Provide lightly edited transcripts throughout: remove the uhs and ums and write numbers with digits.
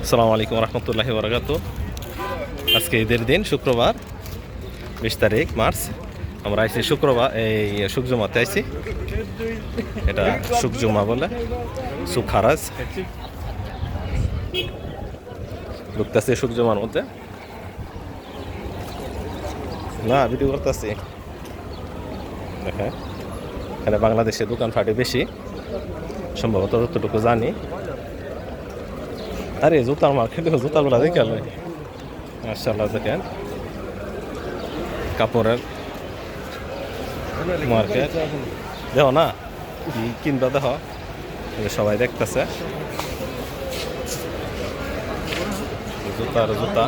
আসসালামু আলাইকুম রহমতুল্লাহি বারাকাতুহু। আজকে ঈদের দিন শুক্রবার 20 তারিখ মার্চ। আমরা আইছি শুক্রবার এই সুকজুমাতে আইছি। এটা সুকজুমা বলে সুখারাজ ঢুকতেছি সুকজুমার মধ্যে। না ভিডিও করতেছি। দেখেন এখানে বাংলাদেশে দোকান ফাটে বেশি, সম্ভবত যতটুকু জানি। আরে জুতার মার্কেট, জুতাগুলা দেখে মাশাআল্লাহ। দেখেন কাপড়ের মার্কেট, দেখো না কি কিনবা, দেখো সবাই দেখতেছে জুতার জুতা।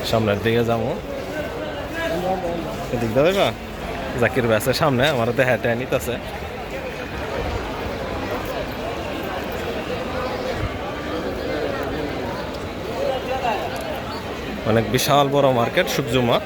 সামনের দিকে যাবো, এদিক দিয়ে দেখবা জাকির ভাই আছে সামনে, আমার দেখাটা নিতেছে। অনেক বিশাল বড় মার্কেট সুকজুমা।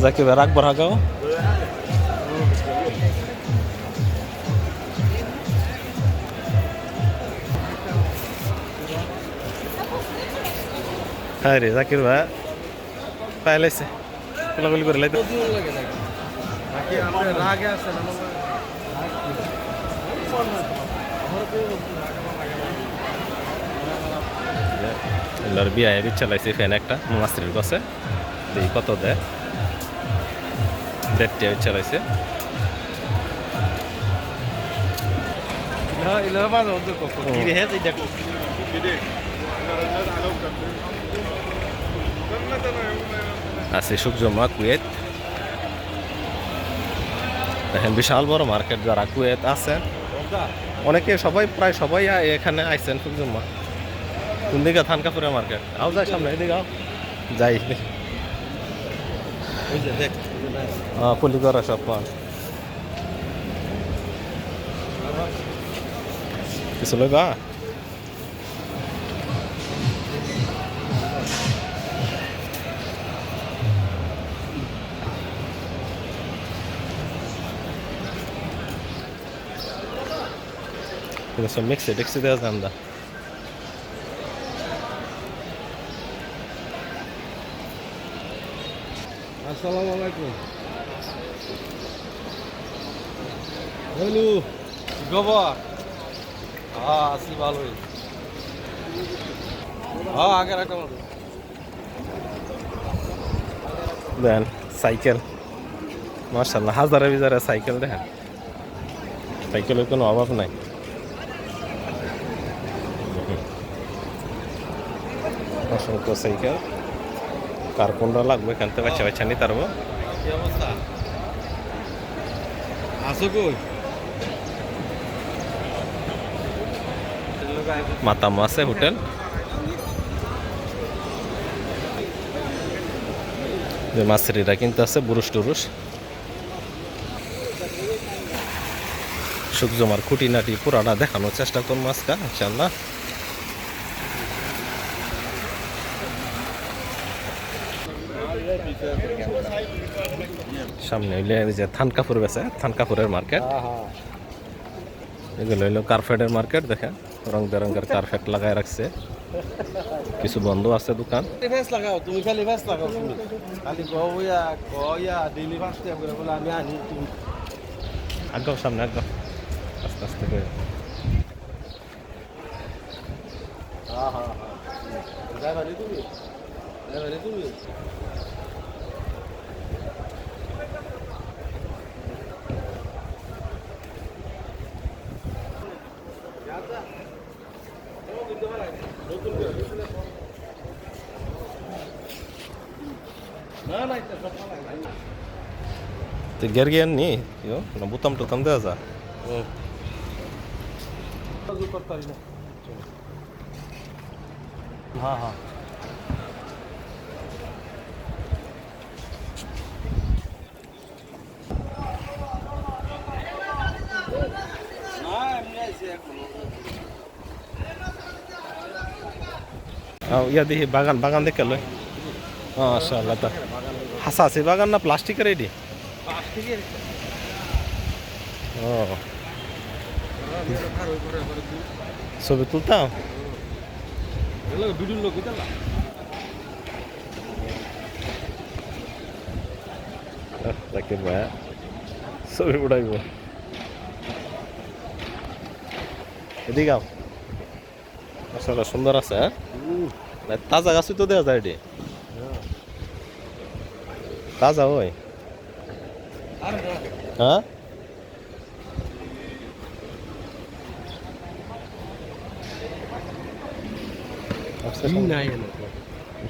জাকির ভাই রাখবো রাখাও। হ্যাঁ রে জাকির ভাই পাইলাইছে, কোলাগুলি করে লাইতে। বিয়ে চালাইছে ফ্যান একটা মাস্টারের কাছে, দেখি কত দেয়। 1.5 চালাইছে। আছে সুকজুমা কুয়েত। দেখেন বিশাল বড় মার্কেট। যারা কুয়েত আছেন অনেকে, সবাই প্রায় সবাই এখানে আইছেন সুকজুমা। কোন দিকে? থানকাপুরের মার্কেট। আও যাই সামনে, এদিকে আও যাই। পলি করা সব কিছু লইবা। সব মিক্সে টেক্সি দেওয়া যান দা। আসসালামু আলাইকুম। হ্যালো খবর? আছি ভালোই। আগে রাখো। দেন সাইকেল, মাশাআল্লাহ হাজারে বিজারে সাইকেল। দেখেন সাইকেলের কোনো অভাব নাই। অসংখ্য সাইকেল, কার কোনটা লাগবে এখান থেকে বাচ্চা বাচ্চা নিতে পারবো। কি অবস্থা? আসো কই? মাতামো আছে হোটেল। যে মাছেরিরা কিন্তু আছে বুরুষ টুরুষ। সুকজুমার খুঁটিনাটি পুরাটা দেখানোর চেষ্টা করবো আজকে ইনশাআল্লাহ। সামনে হইলে যে থানকাপুর বেছে, থানকাপুরের মার্কেট। এগুলো হইলো কার্পেটের মার্কেট। দেখেন রং বেরঙের কার্পেট লাগাই রাখছে। কিছু বন্ধ আছে দোকান। ফেস লাগাও, তুমি খালি ফেস লাগাও। তুমি খালি গয়া ডেইলি ফাস্ট করে বলে আমি আনি। তুমি আগাও সামনে, আগাও আস্তে আস্তে করে। যাইবানি তুমি? যাইবানি তুমি? না না এটা সব না। তো গের নি ইয়ো না বুতাম টুতাম দেওয়া যা। हाँ हाँ ইয়া দেখি বাগান বাগান দেখে লয় মাশাআল্লাহ তা হাসা আছে বাগান না প্লাস্টিকের এডি ও ছবি তুলতাম ভিডিও লোক এটা জাকির ভাই ছবি উড়াইব এদিকে আও আসলে সুন্দর আছে হ্যাঁ তাজা গাছই তো দেওয়া যায় এটি তাজা ওই হ্যাঁ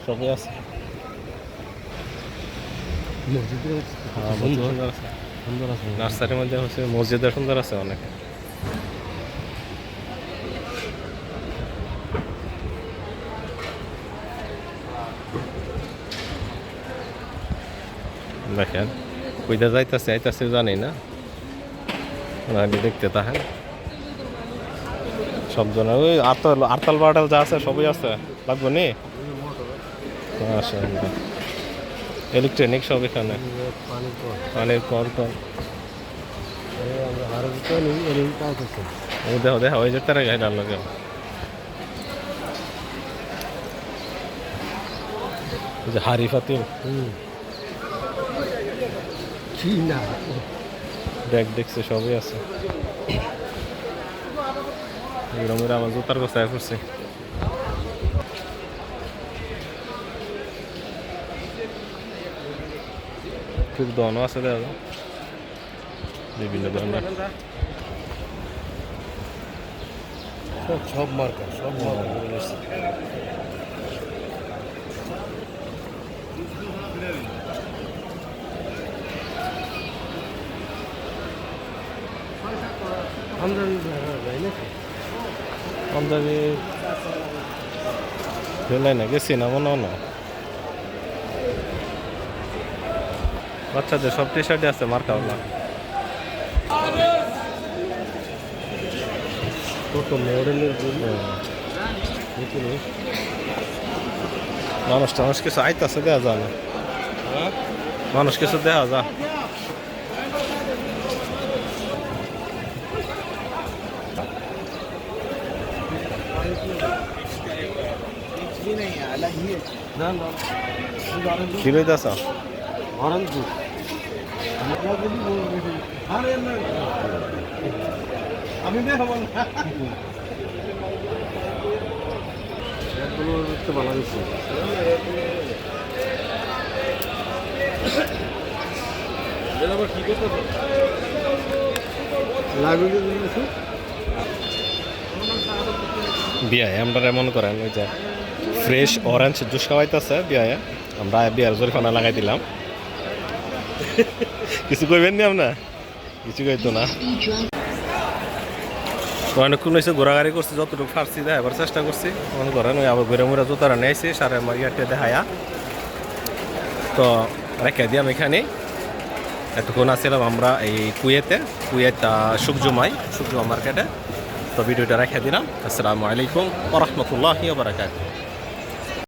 সবই আছে সুন্দর আছে নার্সারির মধ্যে হচ্ছে মসজিদের সুন্দর আছে অনেক দেখেন কইদা যাইতাছে আইতাছে জানি না আমি দেখতে তাহেন সব জন ওই আরতাল বাটাল যা আছে সবই আছে লাগবে নি আচ্ছা ইলেকট্রনিক সব এখানে পানির কল টল দেখো দেখো ওই যে তারা গাড়ি ডাল লাগে যে হারি ফাতিল ব্যাগ দেখছে সবই আছে গ্রামের আমার জুতার গোছায় করছে খুব দনও আছে দাদা বিভিন্ন ধরনের সব মার্কা সব মার্কা পাঞ্জাবি ভেলাই না গেছি না মনে হয় না বাচ্চাদের সব টি শার্টই আছে মার্কাওয়ালা কত মডেলের মানুষ টানুষ কিছু আইতাছে দেওয়া যায় না মানুষ কিছু দেওয়া যা কি লইতাছ আমি দেখাবো না ভালো হয়েছে কি করতে লাগবে বিয়ায় আমরা এমন করেন ওই যে ফ্রেশ অরেঞ্জ জুস খাওয়াইতেছে বিয়ায় আমরা বিয়ার জরিফানা লাগাই দিলাম কিছু কইবেন নি আপনার কিছু কইতো না তো অনেকক্ষণ হয়েছে ঘোরাঘাড়ি করছি যতটুকু ফার্সি দেখাবার চেষ্টা করছি মনে করেন ওই আবার ঘুরে মুড়ে জুতারা নিয়েছি সারে ইয়ারটা দেখায়া তো রেখে দিলাম এখানে এতক্ষণ আসছিলাম আমরা এই কুয়েত সুকজুমা মার্কেটে তো ভিডিওটা রেখে দিলাম আসসালামু আলাইকুম ওয়া রাহমাতুল্লাহি ওয়া বারাকাতুহু